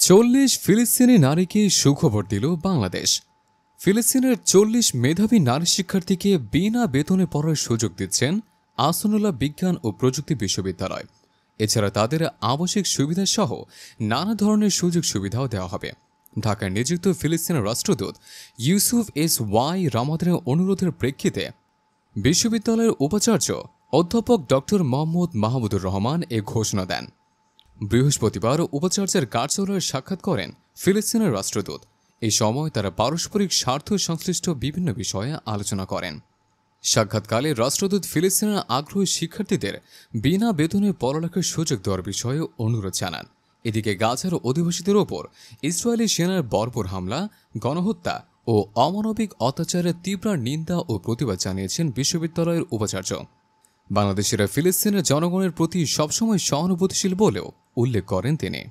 40 ফিলিস্তিনি নারীকে সুখবর দিল বাংলাদেশ। ফিলিস্তিনের 40 মেধাবী নারী শিক্ষার্থীকে বিনা বেতনে পড়ার সুযোগ দিচ্ছেন আসনুল্লাহ বিজ্ঞান ও প্রযুক্তি বিশ্ববিদ্যালয়। এছাড়া তাদের আবাসিক সুবিধা সহ নানা ধরনের সুযোগ সুবিধাও দেওয়া হবে। ঢাকায় নিযুক্ত ফিলিস্তিনের রাষ্ট্রদূত ইউসুফ এস ওয়াই রামাদানের অনুরোধের প্রেক্ষিতে বিশ্ববিদ্যালয়ের উপাচার্য অধ্যাপক ড মোহাম্মদ মাহমুদুর রহমান এ ঘোষণা দেন। বৃহস্পতিবার উপাচার্যের কার্যালয়ে সাক্ষাৎ করেন ফিলিস্তিনের রাষ্ট্রদূত। এই সময় তারা পারস্পরিক স্বার্থ সংশ্লিষ্ট বিভিন্ন বিষয়ে আলোচনা করেন। সাক্ষাৎকালে রাষ্ট্রদূত ফিলিস্তিনের আগ্রহী শিক্ষার্থীদের বিনা বেতনে পড়ালেখার সুযোগ দেওয়ার বিষয়ে অনুরোধ জানান। এদিকে গাজার অধিবাসীদের ওপর ইসরায়েলি সেনার বর্বর হামলা, গণহত্যা ও অমানবিক অত্যাচারের তীব্র নিন্দা ও প্রতিবাদ জানিয়েছেন বিশ্ববিদ্যালয়ের উপাচার্য। বাংলাদেশিরা ফিলিস্তিনের জনগণের প্রতি সবসময় সহানুভূতিশীল বলেও উল্লেখ করেন তিনি।